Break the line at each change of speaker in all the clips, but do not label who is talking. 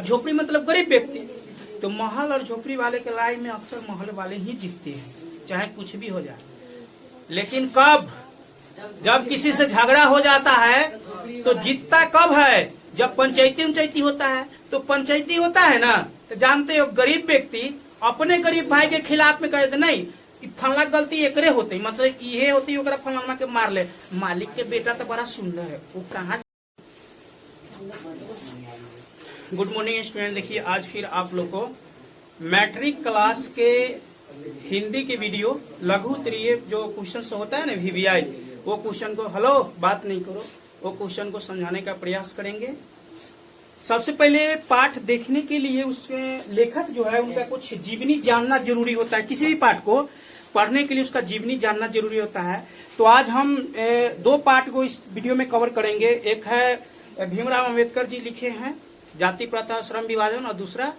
झोपड़ी मतलब गरीब व्यक्ति। तो महल और झोपड़ी वाले के लड़ाई में अक्सर महल वाले ही जीतते हैं, चाहे कुछ भी हो जाए। लेकिन कब, जब किसी से झगड़ा हो जाता है तो जीतता कब है, जब पंचायती होता है। तो पंचायती होता है ना, तो जानते हो गरीब व्यक्ति अपने गरीब भाई के खिलाफ में कहते नहीं फला गलती एकरे होती, मतलब ये होती ओकरा फलाना के मार ले, मालिक के बेटा तो बड़ा सुंदर है वो कहाँ। गुड मॉर्निंग स्टूडेंट, देखिए आज फिर आप लोग को मैट्रिक क्लास के हिंदी के वीडियो लघु त्रिय जो क्वेश्चन होता है ना VVI, वो क्वेश्चन को हेलो बात नहीं करो, वो क्वेश्चन को समझाने का प्रयास करेंगे। सबसे पहले पाठ देखने के लिए उसके लेखक जो है उनका कुछ जीवनी जानना जरूरी होता है। किसी भी पाठ को पढ़ने के लिए उसका जीवनी जानना जरूरी होता है। तो आज हम दो पाठ को इस वीडियो में कवर करेंगे। एक है भीमराव अंबेडकर जी लिखे हैं जाति प्रथा श्रम विभाजन, और दूसरा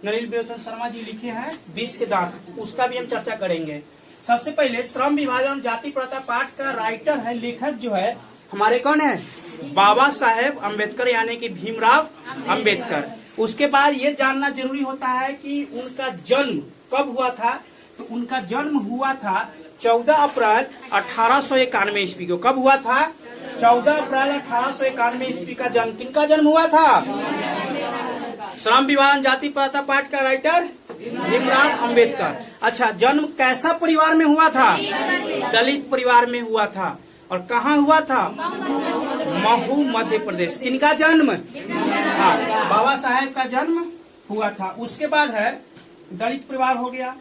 नलिनी विलोचन शर्मा जी लिखे हैं 20 के दांत, उसका भी हम चर्चा करेंगे। सबसे पहले श्रम विभाजन जाति प्रथा पाठ का राइटर है, लेखक जो है हमारे कौन है, बाबा साहेब अम्बेडकर यानी कि भीमराव अंबेडकर। उसके बाद ये जानना जरूरी होता है कि उनका जन्म कब हुआ था। तो उनका जन्म हुआ था 14 अप्रैल 1891 ईस्वी को। कब हुआ था? 14 अप्रैल 1891 ईस्वी का जन्म। किनका जन्म हुआ था? श्रम विभाजन जाति प्रथा पाठ का राइटर भीमराव अंबेडकर। अच्छा, जन्म कैसा परिवार में हुआ था? दलित परिवार में हुआ था। और कहाँ हुआ था? महू मध्य प्रदेश। इनका जन्म, हाँ, बाबा साहेब का जन्म हुआ था। उसके बाद है दलित परिवार हो गया।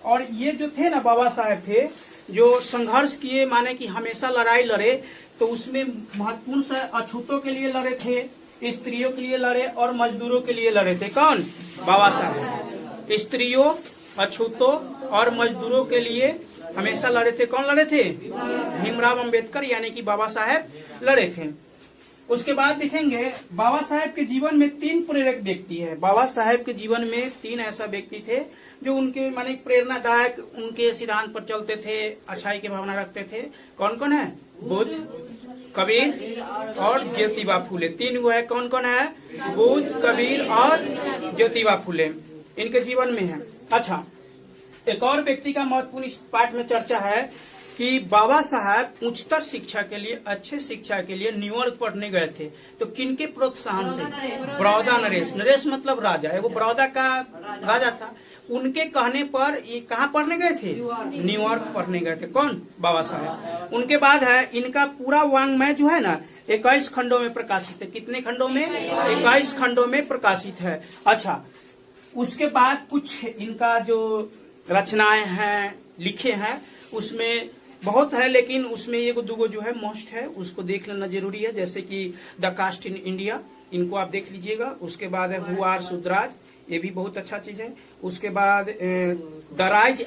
और ये जो थे ना बाबा साहेब थे जो संघर्ष किए, माने कि हमेशा लड़ाई लड़े, तो उसमें महत्वपूर्ण से अछूतों के लिए लड़े थे, स्त्रियों के लिए लड़े और मजदूरों के लिए लड़े थे। कौन? बाबा साहेब। स्त्रियों, अछूतों और मजदूरों के लिए हमेशा लड़े थे। कौन लड़े थे? भीमराव अंबेडकर यानी कि बाबा साहेब लड़े थे। उसके बाद देखेंगे बाबा साहेब के जीवन में 3 प्रेरक व्यक्ति है। बाबा साहेब के जीवन में 3 ऐसा व्यक्ति थे जो उनके माने प्रेरणादायक, उनके सिद्धांत पर चलते थे, अच्छाई की भावना रखते थे। कौन कौन है? बुद्ध, कबीर और ज्योतिबा फूले। 3 वो है। कौन कौन है? बुद्ध, कबीर और ज्योतिबा फूले इनके जीवन में है। अच्छा, एक और व्यक्ति का महत्वपूर्ण इस पाठ में चर्चा है कि बाबा साहब उच्चतर शिक्षा के लिए, अच्छे शिक्षा के लिए न्यूयॉर्क पढ़ने गए थे। तो किनके प्रोत्साहन से? बड़ौदा नरेश। नरेश मतलब राजा, एगो बड़ौदा का राजा था। उनके कहने पर ये कहाँ पढ़ने गए थे? न्यूयॉर्क पढ़ने गए थे। कौन? बाबा साहब। उनके बाद है इनका पूरा वाङ्मय जो है ना 21 खंडों में प्रकाशित है। कितने खंडों में? 21 खंडों में प्रकाशित है। अच्छा, उसके बाद कुछ इनका जो रचनाएं हैं, लिखे हैं, उसमें बहुत है, लेकिन उसमें एगो दूगो जो है मोस्ट है, उसको देख लेना जरूरी है। जैसे कि द कास्ट इन इंडिया, इनको आप देख लीजिएगा। उसके बाद है हु आर शुद्राज, ये भी बहुत अच्छा चीज है। उसके बाद the rise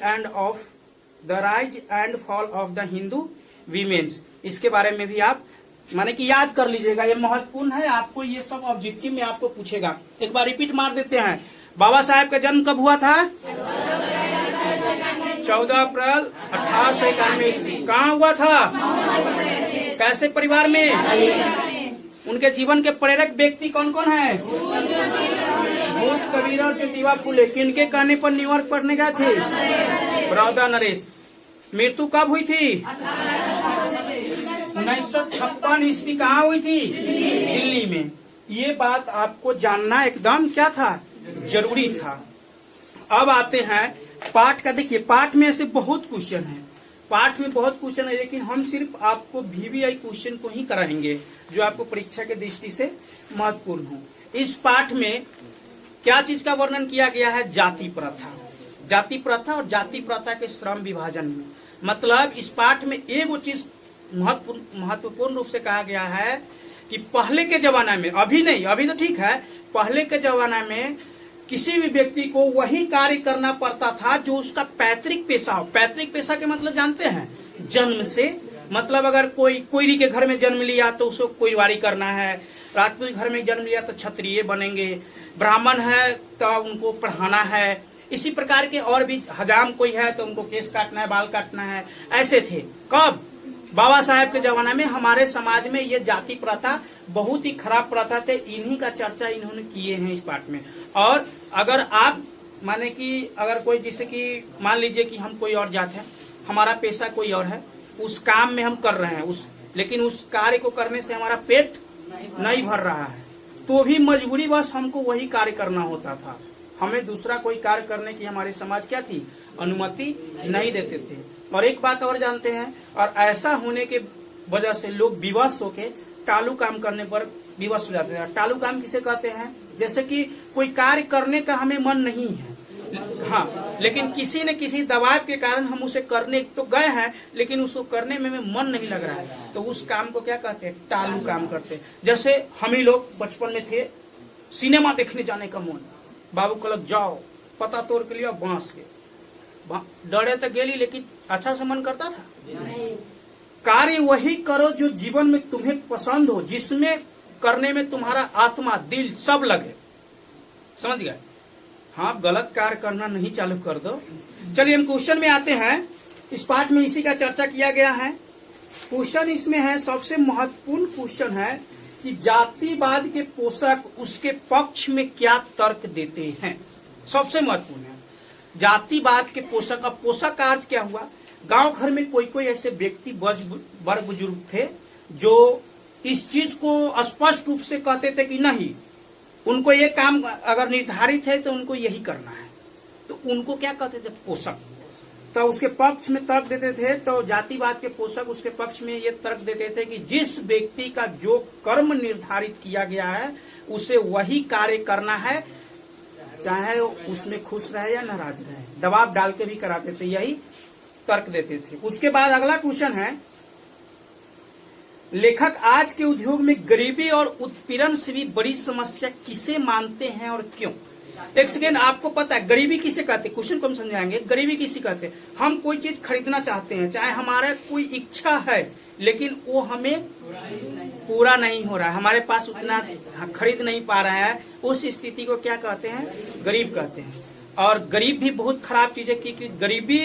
and fall of the Hindu women's, इसके बारे में भी आप माने कि याद कर लीजिएगा, ये महत्वपूर्ण है। आपको ये सब ऑब्जेक्टिव में आपको पूछेगा। एक बार रिपीट मार देते हैं। बाबा साहेब का जन्म कब हुआ था? 14 अप्रैल 1891 ईस्वी। कहाँ हुआ था? कैसे परिवार में? उनके जीवन के प्रेरक व्यक्ति कौन कौन है? बुद्ध, कबीर और ज्योतिबा फूले। किनके कहने पर न्यूयॉर्क पढ़ने गए थे? बड़ौदा नरेश। मृत्यु कब हुई थी? 1956 ईस्वी। कहाँ हुई थी? दिल्ली में। ये बात आपको जानना एकदम क्या था? जरूरी था। अब आते हैं पाठ का। देखिए, पाठ में ऐसे बहुत क्वेश्चन है, पाठ में बहुत क्वेश्चन है, लेकिन हम सिर्फ आपको VVI क्वेश्चन को ही कराएंगे जो आपको परीक्षा के दृष्टि से महत्वपूर्ण हो। इस पाठ में क्या चीज का वर्णन किया गया है? जाति प्रथा। जाति प्रथा और जाति प्रथा के श्रम विभाजन में, मतलब इस पाठ में एगो चीज महत्वपूर्ण रूप से कहा गया है कि पहले के जमाना में, अभी नहीं, अभी तो ठीक है, पहले के जमाना में किसी भी व्यक्ति को वही कार्य करना पड़ता था जो उसका पैतृक पेशा हो। पैतृक पेशा के मतलब जानते हैं? जन्म से, मतलब अगर कोई के घर में जन्म लिया तो उसको कोईवारी करना है, राजपूत घर में जन्म लिया तो क्षत्रिय बनेंगे, ब्राह्मण है तो उनको पढ़ाना है, इसी प्रकार के और भी हजाम कोई है तो उनको केस काटना है, बाल काटना है। ऐसे थे। कब? बाबा साहेब के जमाना में हमारे समाज में ये जाति प्रथा बहुत ही खराब प्रथा थे, इन्हीं का चर्चा इन्होंने किए हैं इस पाठ में। और अगर आप माने कि अगर कोई जैसे कि मान लीजिए कि हम कोई और जात है, हमारा पेशा कोई और है, उस काम में हम कर रहे हैं लेकिन उस कार्य को करने से हमारा पेट नहीं भर रहा है, तो भी मजबूरी बस हमको वही कार्य करना होता था। हमें दूसरा कोई कार्य करने की हमारे समाज क्या थी, अनुमति नहीं देते थे। और एक बात और जानते हैं, और ऐसा होने के वजह से लोग विवश होके टालू काम करने पर विवश हो जाते हैं। टालू काम किसे कहते हैं, जैसे कि कोई कार्य करने का हमें मन नहीं है, हाँ, लेकिन किसी न किसी दबाव के कारण हम उसे करने तो गए हैं, लेकिन उसको करने में मन नहीं लग रहा है, तो उस काम को क्या कहते हैं, टालू काम करते हैं। जैसे हम ही लोग बचपन में थे, सिनेमा देखने जाने का मन, बाबू कहलक जाओ, पता तोड़ के लिया बांस के, डरे तो गेली, लेकिन अच्छा से मन करता था। कार्य वही करो जो जीवन में तुम्हें पसंद हो, जिसमें करने में तुम्हारा आत्मा दिल सब लगे, समझ गए। हाँ, गलत कार्य करना नहीं चालू कर दो। चलिए हम क्वेश्चन में आते हैं। इस पाठ में इसी का चर्चा किया गया है। क्वेश्चन इसमें है, सबसे महत्वपूर्ण क्वेश्चन है कि जातिवाद के पोषक उसके पक्ष में क्या तर्क देते हैं। सबसे महत्वपूर्ण है जातिवाद के पोषक। अब पोषक का अर्थ क्या हुआ, गांव घर में कोई कोई ऐसे व्यक्ति बड़ बुजुर्ग थे जो इस चीज को स्पष्ट रूप से कहते थे कि नहीं, उनको ये काम अगर निर्धारित है तो उनको यही करना है, तो उनको क्या कहते थे, पोषक। तो उसके पक्ष में तर्क देते थे। तो जातिवाद के पोषक उसके पक्ष में ये तर्क देते थे कि जिस व्यक्ति का जो कर्म निर्धारित किया गया है उसे वही कार्य करना है, चाहे उसमें खुश रहे या नाराज रहे, दबाव डाल के भी कराते थे, यही तर्क देते थे। उसके बाद अगला क्वेश्चन है, लेखक आज के उद्योग में गरीबी और उत्पीड़न से भी बड़ी समस्या किसे मानते हैं और क्यों। एक सेकेंड, आपको पता है गरीबी किसे कहते हैं, क्वेश्चन को हम समझाएंगे। गरीबी किसे कहते हैं, हम कोई चीज खरीदना चाहते हैं, चाहे हमारा कोई इच्छा है लेकिन वो हमें पूरा नहीं हो रहा है, हमारे पास उतना खरीद नहीं पा रहा है, उस स्थिति को क्या कहते हैं, गरीब कहते हैं। और गरीब भी बहुत खराब चीज है, क्योंकि गरीबी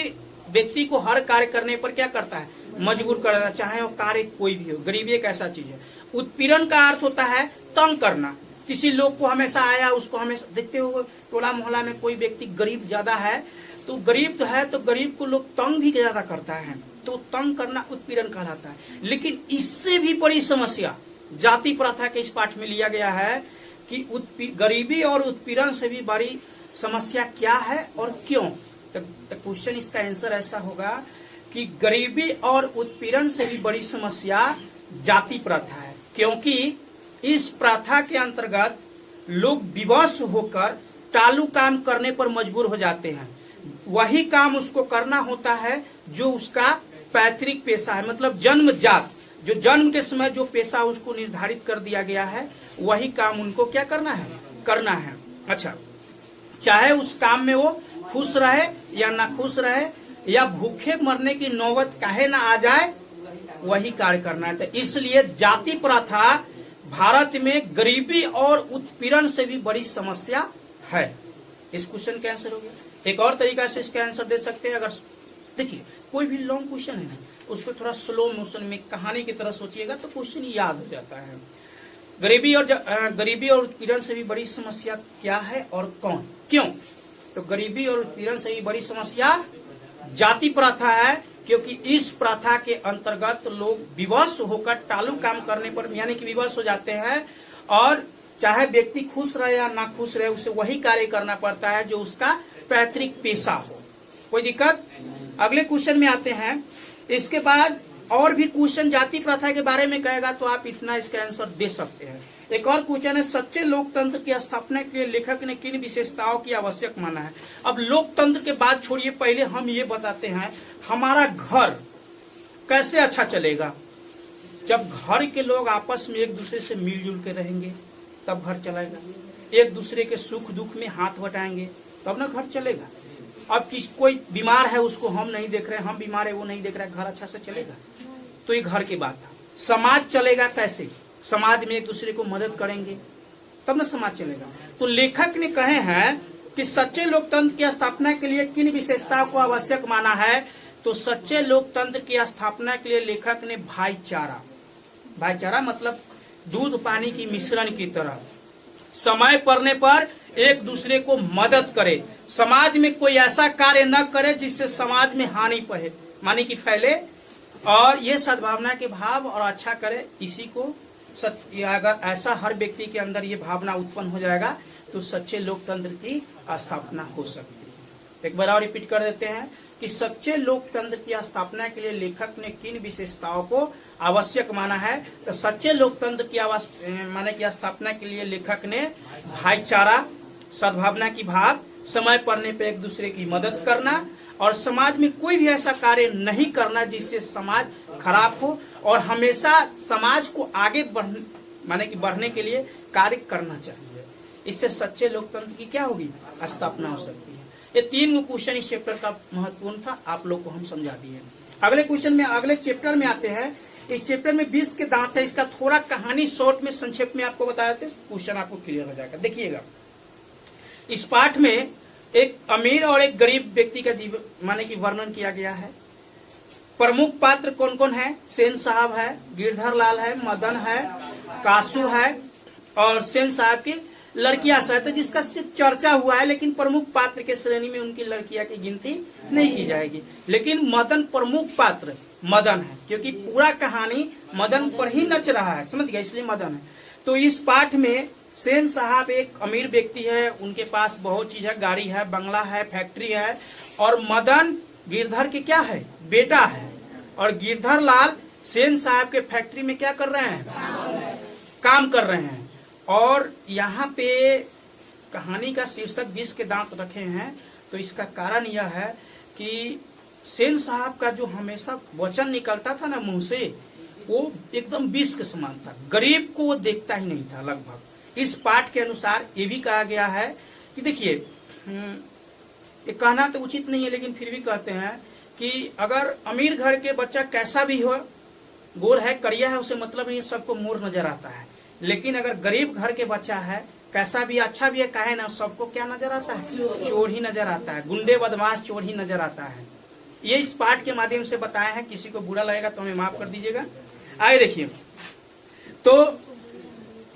व्यक्ति को हर कार्य करने पर क्या करता है, मजबूर कर देता है, चाहे वो कार्य कोई भी हो। गरीबी एक ऐसा चीज है। उत्पीड़न का अर्थ होता है तंग करना, किसी लोग को हमेशा आया, उसको हमेशा देखते हो टोला मोहल्ला में कोई व्यक्ति गरीब ज्यादा है, तो गरीब तो है, तो गरीब को लोग तंग भी ज्यादा करता है, तो तंग करना उत्पीड़न कहलाता है। लेकिन इससे भी बड़ी समस्या जाति प्रथा के इस पाठ में लिया गया है कि गरीबी और उत्पीड़न से भी बड़ी समस्या क्या है और क्यों। तो क्वेश्चन इसका आंसर ऐसा होगा कि गरीबी और उत्पीड़न से भी बड़ी समस्या जाति प्रथा है, क्योंकि इस प्रथा के अंतर्गत लोग विवश होकर टालू काम करने पर मजबूर हो जाते हैं। वही काम उसको करना होता है जो उसका पैतृक पेशा है, मतलब जन्मजात, जो जन्म के समय जो पेशा उसको निर्धारित कर दिया गया है, वही काम उनको क्या करना है। अच्छा, चाहे उस काम में वो खुश रहे या ना खुश रहे, या भूखे मरने की नौबत काहे ना आ जाए, वही कार्य करना है। तो इसलिए जाति प्रथा भारत में गरीबी और उत्पीड़न से भी बड़ी समस्या है। इस क्वेश्चन का आंसर हो गया। एक और तरीका से इसका आंसर दे सकते हैं, अगर देखिए कोई भी लॉन्ग क्वेश्चन है ना, उसको थोड़ा स्लो मोशन में कहानी की तरह सोचिएगा तो क्वेश्चन याद हो जाता है। गरीबी और उत्पीड़न से भी बड़ी समस्या क्या है और कौन, क्यों। तो गरीबी और उत्पीड़न से भी बड़ी समस्या जाति प्रथा है, क्योंकि इस प्रथा के अंतर्गत लोग विवश होकर टालू काम करने पर यानी कि विवश हो जाते हैं, और चाहे व्यक्ति खुश रहे या ना खुश रहे, उसे वही कार्य करना पड़ता है जो उसका पैतृक पेशा हो। कोई दिक्कत। अगले क्वेश्चन में आते हैं। इसके बाद और भी क्वेश्चन जाति प्रथा के बारे में कहेगा तो आप इतना इसका आंसर दे सकते हैं। एक और क्वेश्चन है, सच्चे लोकतंत्र की स्थापना के लिए लेखक ने किन विशेषताओं की आवश्यक माना है। अब लोकतंत्र के बाद छोड़िए, पहले हम ये बताते हैं हमारा घर कैसे अच्छा चलेगा। जब घर के लोग आपस में एक दूसरे से मिलजुल के रहेंगे तब घर चलेगा, एक दूसरे के सुख दुख में हाथ बटाएंगे तब ना घर चलेगा। अब कोई बीमार है उसको हम नहीं देख रहे, हम बीमार है वो नहीं देख रहे, घर अच्छा से चलेगा। तो ये घर की बात था। समाज चलेगा कैसे, समाज में एक दूसरे को मदद करेंगे तब ना समाज चलेगा। तो लेखक ने कहे हैं कि सच्चे लोकतंत्र की स्थापना के लिए किन विशेषताओं को आवश्यक माना है, तो सच्चे लोकतंत्र की स्थापना के लिए लेखक ने भाईचारा मतलब दूध पानी की मिश्रण की तरह समय पड़ने पर एक दूसरे को मदद करे, समाज में कोई ऐसा कार्य न करे जिससे समाज में हानि पहे माने कि फैले, और ये सद्भावना के भाव और अच्छा करे। इसी को अगर ऐसा हर व्यक्ति के अंदर ये भावना उत्पन्न हो जाएगा तो सच्चे लोकतंत्र की स्थापना हो सकती है। एक बार और रिपीट कर देते हैं कि सच्चे लोकतंत्र की स्थापना के लिए लेखक ने किन विशेषताओं को आवश्यक माना है। तो सच्चे लोकतंत्र की स्थापना के लिए लेखक ने भाईचारा, सद्भावना की भाव, समय पड़ने पर एक दूसरे की मदद करना और समाज में कोई भी ऐसा कार्य नहीं करना जिससे समाज खराब हो, और हमेशा समाज को आगे बढ़ने के लिए कार्य करना चाहिए। इससे सच्चे लोकतंत्र की क्या होगी, स्थापना हो सकती है। ये 3 क्वेश्चन इस चैप्टर का महत्वपूर्ण था, आप लोग को हम समझा दिए। अगले चैप्टर में आते हैं। इस चैप्टर में 20 के दांत है। इसका थोड़ा कहानी शॉर्ट में संक्षेप में आपको बताया थे, क्वेश्चन आपको क्लियर हो जाएगा। देखिएगा, इस पाठ में एक अमीर और एक गरीब व्यक्ति का जीवन कि वर्णन किया गया है। प्रमुख पात्र कौन कौन है? सेन साहब है, गिरधर लाल है, मदन है, कासू है और सेन साहब की लड़कियां सहित जिसका सिर्फ चर्चा हुआ है, लेकिन प्रमुख पात्र के श्रेणी में उनकी लड़कियां की गिनती नहीं की जाएगी। लेकिन मदन प्रमुख पात्र मदन है, क्योंकि पूरा कहानी मदन पर ही नच रहा है, समझ गया, इसलिए मदन है। तो इस पाठ में सेन साहब एक अमीर व्यक्ति है, उनके पास बहुत चीज है, गाड़ी है, बंगला है, फैक्ट्री है, और मदन गिरधर के क्या है, बेटा है। और गिरधर लाल सेन साहब के फैक्ट्री में क्या कर रहे हैं, काम कर रहे हैं। और यहाँ पे कहानी का शीर्षक 20 के दांत रखे हैं, तो इसका कारण यह है कि सेन साहब का जो हमेशा वचन निकलता था ना मुंह से, वो एकदम विष के समान था। गरीब को वो देखता ही नहीं था लगभग। इस पाठ के अनुसार ये भी कहा गया है कि देखिए, ये कहना तो उचित नहीं है, लेकिन फिर भी कहते हैं कि अगर अमीर घर के बच्चा कैसा भी हो, गोर है, करिया है, उसे मतलब नहीं, सबको मोर नजर आता है। लेकिन अगर गरीब घर के बच्चा है, कैसा भी अच्छा भी है, कहे ना, सबको क्या नजर आता है, चोर ही नजर आता है, गुंडे बदमाश चोर ही नजर आता है। ये इस पाठ के माध्यम से बताया है। किसी को बुरा लगेगा तो हमें माफ कर दीजिएगा। आइए देखिए, तो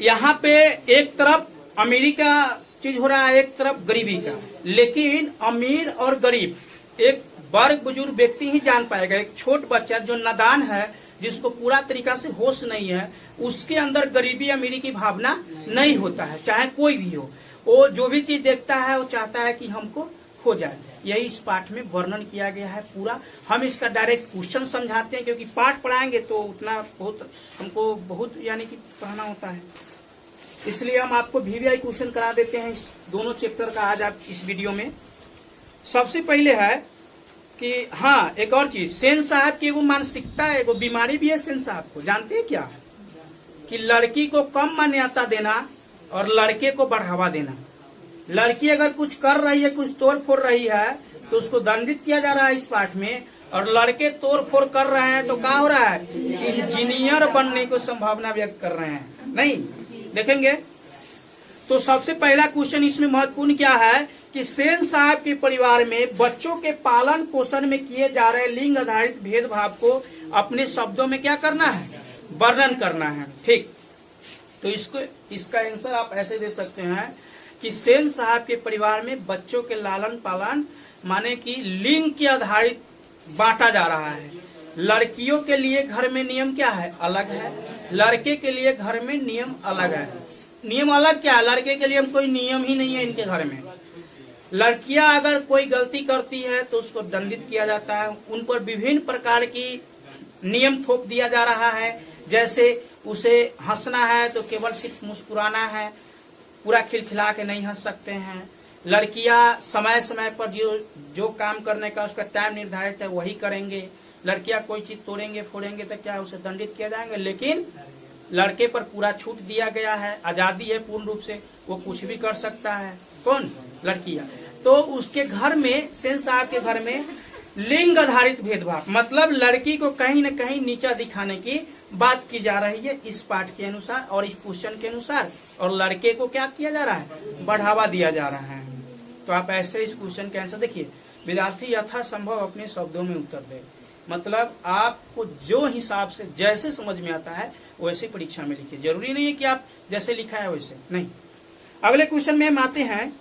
यहाँ पे एक तरफ अमीरी का चीज हो रहा है, एक तरफ गरीबी का, लेकिन अमीर और गरीब एक वर्ग बुजुर्ग व्यक्ति ही जान पाएगा। एक छोट बच्चा जो नादान है, जिसको पूरा तरीका से होश नहीं है, उसके अंदर गरीबी अमीरी की भावना नहीं होता है, चाहे कोई भी हो। वो जो भी चीज देखता है वो चाहता है कि हमको हो जाए। यही इस पाठ में वर्णन किया गया है पूरा। हम इसका डायरेक्ट क्वेश्चन समझाते हैं, क्योंकि पाठ पढ़ाएंगे तो उतना हमको बहुत यानी कि पढ़ना होता है, इसलिए हम आपको VVI क्वेश्चन करा देते हैं इस दोनों चैप्टर का आज आप इस वीडियो में। सबसे पहले है कि हाँ, एक और चीज, सेन साहब की एगो मानसिकता है, एगो बीमारी भी है सेन साहब को। जानते हैं क्या? कि लड़की को कम मान्यता देना और लड़के को बढ़ावा देना। लड़की अगर कुछ कर रही है, कुछ तोड़ फोड़ रही है, तो उसको दंडित किया जा रहा है इस पाठ में। और लड़के तोड़ फोड़ कर रहे हैं तो क्या हो रहा है, इंजीनियर बनने को संभावना व्यक्त कर रहे हैं। नहीं देखेंगे तो सबसे पहला क्वेश्चन इसमें महत्वपूर्ण क्या है कि सेन साहब के परिवार में बच्चों के पालन पोषण में किए जा रहे लिंग आधारित भेदभाव को अपने शब्दों में क्या करना है, वर्णन करना है। ठीक, तो इसका आंसर आप ऐसे दे सकते हैं कि सेन साहब के परिवार में बच्चों के लालन पालन माने कि लिंग के आधारित बांटा जा रहा है। लड़कियों के लिए घर में नियम क्या है, अलग है, लड़के के लिए घर में नियम अलग है। नियम अलग क्या है, लड़के के लिए कोई नियम ही नहीं है इनके घर में। लड़कियां अगर कोई गलती करती है तो उसको दंडित किया जाता है, उन पर विभिन्न प्रकार की नियम थोप दिया जा रहा है। जैसे उसे हंसना है तो केवल सिर्फ मुस्कुराना है, पूरा खिलखिला के नहीं हंस सकते हैं। लड़कियां समय समय पर जो काम करने का उसका टाइम निर्धारित है वही करेंगे। लड़कियां कोई चीज तोड़ेंगे फोड़ेंगे तो क्या उसे दंडित किया जाएंगे। लेकिन लड़के पर पूरा छूट दिया गया है, आजादी है पूर्ण रूप से, वो कुछ भी कर सकता है। कौन, लड़कियां। तो उसके घर में, सेन साहब के घर में लिंग आधारित भेदभाव मतलब लड़की को कहीं न कहीं नीचा दिखाने की बात की जा रही है इस पाठ के अनुसार और इस क्वेश्चन के अनुसार। और लड़के को क्या किया जा रहा है, बढ़ावा दिया जा रहा है। तो आप ऐसे इस क्वेश्चन के आंसर देखिए, विद्यार्थी यथासंभव अपने शब्दों में उत्तर दे। मतलब आपको जो हिसाब से जैसे समझ में आता है वैसे परीक्षा में लिखिए। जरूरी नहीं है कि आप जैसे लिखा है वैसे नहीं। अगले क्वेश्चन में हम आते हैं,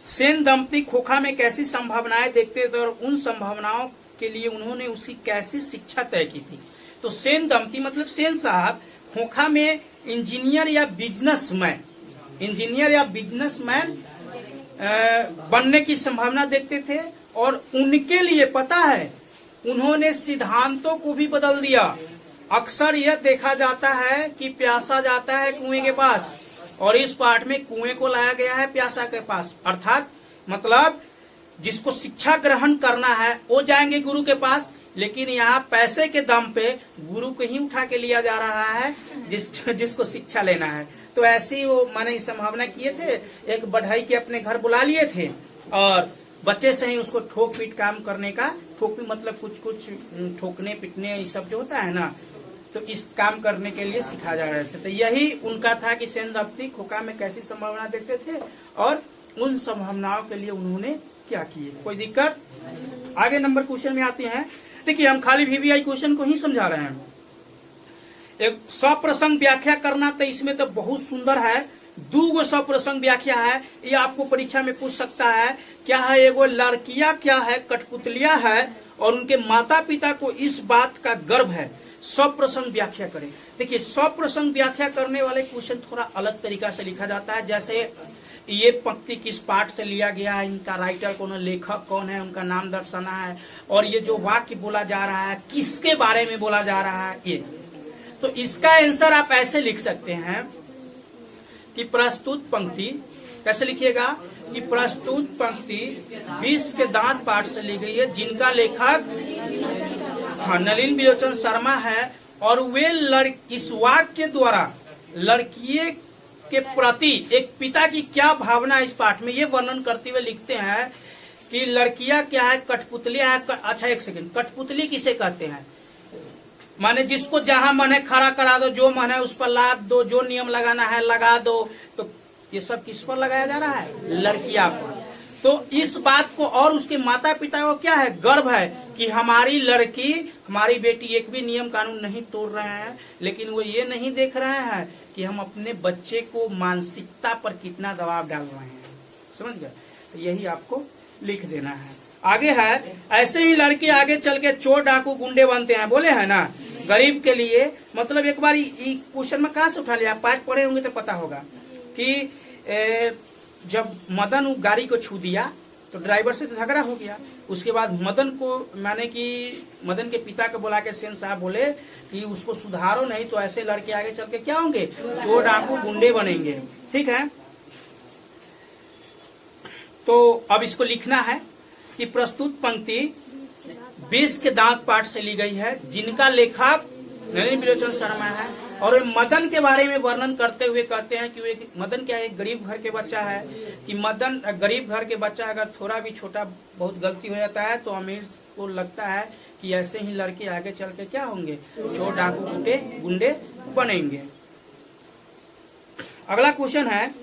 सेन दंपति खोखा में कैसी संभावनाएं देखते थे और उन संभावनाओं के लिए उन्होंने उसकी कैसी शिक्षा तय की थी। तो सेन दंपति मतलब सेन साहब खोखा में इंजीनियर या बिजनेसमैन बनने की संभावना देखते थे और उनके लिए पता है उन्होंने सिद्धांतों को भी बदल दिया। अक्सर यह देखा जाता है कि प्यासा जाता है कुएं के पास, और इस पाठ में कुएं को लाया गया है प्यासा के पास। अर्थात मतलब जिसको शिक्षा ग्रहण करना है वो जाएंगे गुरु के पास, लेकिन यहाँ पैसे के दम पे गुरु को ही उठा के लिया जा रहा है जिसको शिक्षा लेना है। तो ऐसी वो माने संभावना किए थे, एक बढ़ई के अपने घर बुला लिए थे और बच्चे से ही उसको ठोक पीट काम करने का, ठोक मतलब कुछ ठोकने पीटने ये सब जो होता है ना, तो इस काम करने के लिए सिखा जा रहे थे। तो यही उनका था कि सेन दंपति खोखा में कैसी संभावना देखते थे और उन संभावनाओं के लिए उन्होंने क्या किए। कोई दिक्कत? आगे नंबर क्वेश्चन में आते हैं। देखिए हम खाली वीवीआई क्वेश्चन को ही समझा रहे हैं। एक सप्रसंग व्याख्या करना तो इसमें तो बहुत सुंदर है। 2 सप्रसंग व्याख्या है, ये आपको परीक्षा में पूछ सकता है। क्या है? एगो लड़कियां क्या है, कठपुतलियां है और उनके माता पिता को इस बात का गर्व है। सप्रसंग व्याख्या करें। देखिए सप्रसंग व्याख्या करने वाले क्वेश्चन थोड़ा अलग तरीका से लिखा जाता है। जैसे ये पंक्ति किस पाठ से लिया गया है, इनका राइटर कौन है, लेखक कौन है, उनका नाम दर्शाना है, और ये जो वाक्य बोला जा रहा है किसके बारे में बोला जा रहा है ये। तो इसका आंसर आप ऐसे लिख सकते हैं कि प्रस्तुत पंक्ति, कैसे लिखिएगा कि प्रस्तुत पंक्ति 20 के दांत पाठ से ली गई है, जिनका लेखक नलिन बिलोचन शर्मा है, और वे इस वाक्य द्वारा लड़की के प्रति एक पिता की क्या भावना इस पाठ में ये वर्णन करते हुए लिखते हैं कि लड़कियां क्या है, कठपुतलियां है। अच्छा एक सेकंड, कठपुतली किसे कहते हैं? माने जिसको जहां मन है खड़ा करा दो, जो मन है उस पर लाद दो, जो नियम लगाना है लगा दो। तो ये सब किस पर लगाया जा रहा है? लड़कियां पर। तो इस बात को और उसके माता पिता को क्या है, गर्व है कि हमारी लड़की, हमारी बेटी एक भी नियम कानून नहीं तोड़ रहे हैं, लेकिन वो ये नहीं देख रहे हैं कि हम अपने बच्चे को मानसिकता पर कितना दबाव डाल रहे हैं। समझ गए? तो यही आपको लिख देना है। आगे है, ऐसे ही लड़के आगे चल के चोर डाकू गुंडे बनते हैं, बोले है ना, गरीब के लिए। मतलब एक बार क्वेश्चन में कहाँ से उठा लिया, पाठ पढ़े होंगे तो पता होगा कि जब मदन गाड़ी को छू दिया तो ड्राइवर से तो झगड़ा हो गया। उसके बाद मदन को, माने कि मदन के पिता को बुला के सेन साहब बोले कि उसको सुधारो, नहीं तो ऐसे लड़के आगे चल के क्या होंगे, चोर डाकू गुंडे बनेंगे। ठीक है, तो अब इसको लिखना है कि प्रस्तुत पंक्ति 20 के दांत पाठ से ली गई है, जिनका लेखक नलिन बिलोचन शर्मा है, और वे मदन के बारे में वर्णन करते हुए कहते हैं कि वे मदन क्या है, एक गरीब घर के बच्चा है, कि मदन गरीब घर के बच्चा अगर थोड़ा भी छोटा बहुत गलती हो जाता है तो अमीर को लगता है कि ऐसे ही लड़के आगे चल के क्या होंगे, चोर डाकू गुंडे बनेंगे। अगला क्वेश्चन है,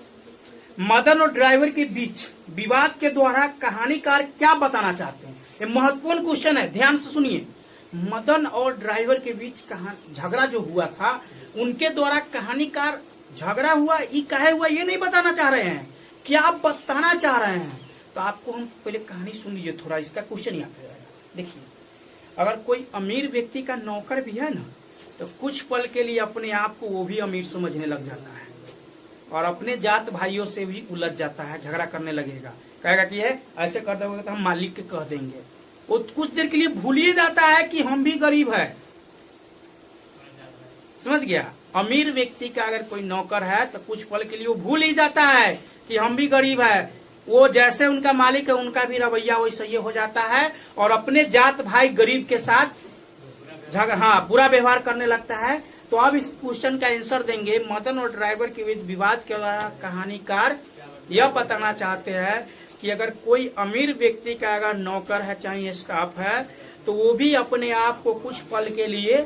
मदन और ड्राइवर के बीच विवाद के द्वारा कहानीकार क्या बताना चाहते हैं। ये महत्वपूर्ण क्वेश्चन है, ध्यान से सुनिए। मदन और ड्राइवर के बीच झगड़ा जो हुआ था, उनके द्वारा कहानीकार झगड़ा हुआ, ये काहे हुआ ये नहीं बताना चाह रहे हैं, क्या बताना चाह रहे हैं। तो आपको हम पहले कहानी सुन लीजिए, थोड़ा इसका क्वेश्चन याद आ जाएगा। देखिए, अगर कोई अमीर व्यक्ति का नौकर भी है ना, तो कुछ पल के लिए अपने आप को वो भी अमीर समझने लग जाता है और अपने जात भाइयों से भी उलझ जाता है, झगड़ा करने लगेगा, कहेगा कि ये ऐसे कर दोगे तो हम मालिक के कह देंगे। वो कुछ देर के लिए भूल ही जाता है कि हम भी गरीब है। समझ गया? अमीर व्यक्ति का अगर कोई नौकर है तो कुछ पल के लिए वो भूल ही जाता है कि हम भी गरीब है। वो जैसे उनका मालिक है उनका भी रवैया वैसे ही हो जाता है और अपने जात भाई गरीब के साथ बुरा व्यवहार करने लगता है। तो अब इस क्वेश्चन का आंसर देंगे, मदन और ड्राइवर के बीच विवाद के द्वारा कहानीकार यह बताना चाहते हैं कि अगर कोई अमीर व्यक्ति का अगर नौकर है चाहे स्टाफ है, तो वो भी अपने आप को कुछ पल के लिए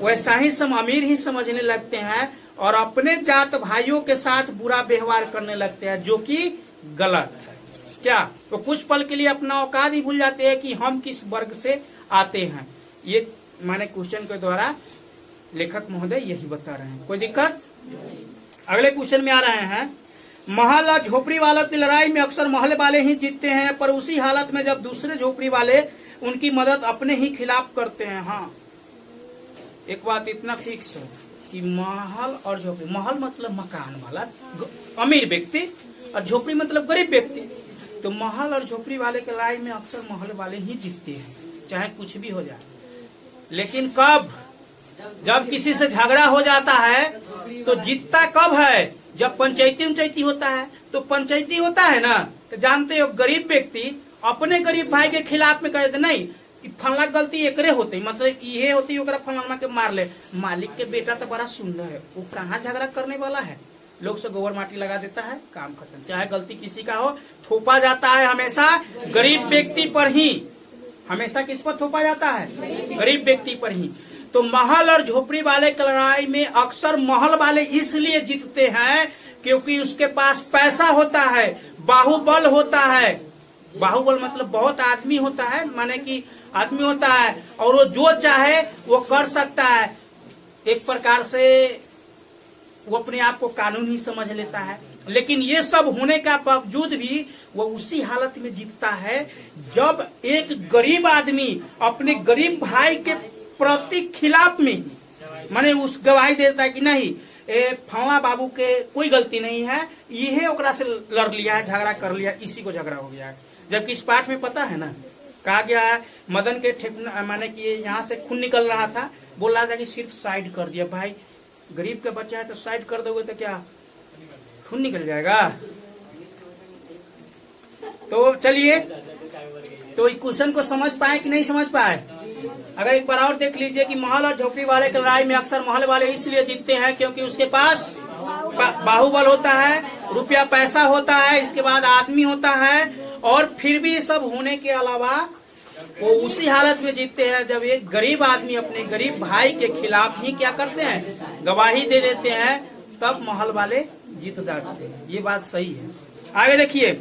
वैसा ही अमीर ही समझने लगते हैं और अपने जात भाइयों के साथ बुरा व्यवहार करने लगते हैं, जो कि गलत है। क्या तो कुछ पल के लिए अपना औकात ही भूल जाते हैं कि हम किस वर्ग से आते हैं। ये माने क्वेश्चन के द्वारा लेखक महोदय यही बता रहे हैं। कोई दिक्कत? अगले क्वेश्चन में आ रहे हैं, महल और झोपड़ी वालों की लड़ाई में अक्सर महल वाले ही जीतते हैं, पर उसी हालत में जब दूसरे झोपड़ी वाले उनकी मदद अपने ही खिलाफ करते हैं। हाँ, एक बात इतना फिक्स है कि महल और झोपड़ी, महल मतलब मकान वाला अमीर व्यक्ति और झोपड़ी मतलब गरीब व्यक्ति। तो महल और झोपड़ी वाले की लड़ाई में अक्सर महल वाले ही जीतते हैं, चाहे कुछ भी हो जाए। लेकिन कब? जब किसी से झगड़ा हो जाता है तो जीतता कब है? जब पंचायती होता है। तो पंचायती होता है ना, तो जानते हो गरीब व्यक्ति अपने गरीब भाई के खिलाफ में कहते नहीं फला गलती एकरे होती, मतलब ये होती ओकरा फलाना के मार ले। मालिक के बेटा तो बड़ा सुंदर है, वो कहाँ झगड़ा करने वाला है, लोग से गोबर माटी लगा देता है, काम खत्म। चाहे गलती किसी का हो, थोपा जाता है हमेशा गरीब व्यक्ति पर ही। हमेशा किस पर थोपा जाता है? गरीब व्यक्ति पर ही। तो महल और झोपड़ी वाले की लड़ाई में अक्सर महल वाले इसलिए जीतते हैं क्योंकि उसके पास पैसा होता है, बाहुबल होता है। बाहुबल मतलब बहुत आदमी होता है, माने कि आदमी होता है और वो जो चाहे वो कर सकता है। एक प्रकार से वो अपने आप को कानून ही समझ लेता है। लेकिन ये सब होने का बावजूद भी वो उसी हालत में जीतता है जब एक गरीब आदमी अपने गरीब भाई के प्रति खिलाफ में माने उस गवाही देता है कि नहीं फला बाबू के कोई गलती नहीं है, ये ओकरा से लड़ लिया है, झगड़ा कर लिया, इसी को झगड़ा हो गया है। जबकि इस पाठ में पता है ना, कहा गया है मदन के ठेकुना माने कि यहाँ से खून निकल रहा था, बोल रहा था कि सिर्फ साइड कर दिया। भाई गरीब का बच्चा है तो साइड कर दोगे तो क्या खून निकल जाएगा? तो चलिए, तो क्वेश्चन को समझ पाए कि नहीं समझ पाए? अगर एक बार और देख लीजिए कि महल और झोपड़ी वाले की लड़ाई में अक्सर महल वाले इसलिए जीतते हैं क्योंकि उसके पास बाहुबल होता है, रुपया पैसा होता है, इसके बाद आदमी होता है। और फिर भी सब होने के अलावा वो उसी हालत में जीतते हैं जब एक गरीब आदमी अपने गरीब भाई के खिलाफ ही क्या करते हैं, गवाही दे देते हैं, तब महल वाले जीत जाते हैं। ये बात सही है। आगे देखिए,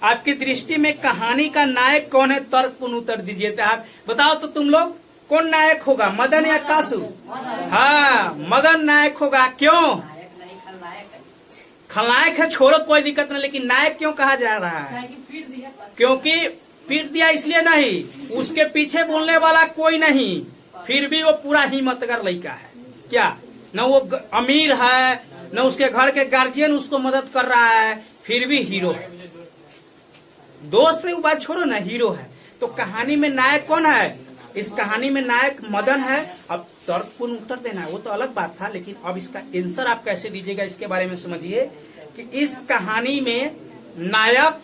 आपकी दृष्टि में कहानी का नायक कौन है? तर्कपूर्ण उत्तर दीजिए। तो आप बताओ तो तुम लोग कौन नायक होगा, मदन या कासू? हाँ, मदन नायक होगा। क्यों? खलनायक है, छोड़ो कोई दिक्कत नहीं, लेकिन नायक क्यों कहा जा रहा है? क्योंकि पीट दिया इसलिए नहीं, उसके पीछे बोलने वाला कोई नहीं, फिर भी वो पूरा हिम्मतगर लड़का है। क्या न वो अमीर है, न उसके घर के गार्जियन उसको मदद कर रहा है, फिर भी हीरो है। दोस्त है वो बात छोड़ो ना, हीरो है। तो कहानी में नायक कौन है? इस कहानी में नायक मदन है। अब तर्कपूर्ण उत्तर देना है वो तो अलग बात था, लेकिन अब इसका आंसर आप कैसे दीजिएगा इसके बारे में समझिए कि इस कहानी में नायक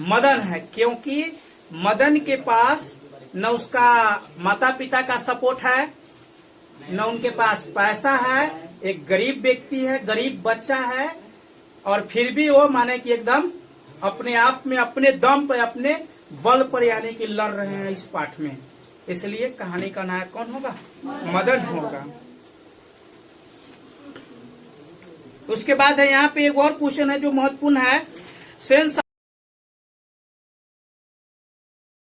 मदन है क्योंकि मदन के पास न उसका माता पिता का सपोर्ट है, न उनके पास पैसा है, एक गरीब व्यक्ति है, गरीब बच्चा है, और फिर भी वो माने कि एकदम अपने आप में अपने दम पर अपने बल पर यानी कि लड़ रहे हैं इस पाठ में। इसलिए कहानी का नायक कौन होगा? मदन होगा। उसके बाद है यहाँ पे एक और क्वेश्चन है जो महत्वपूर्ण है। सेंस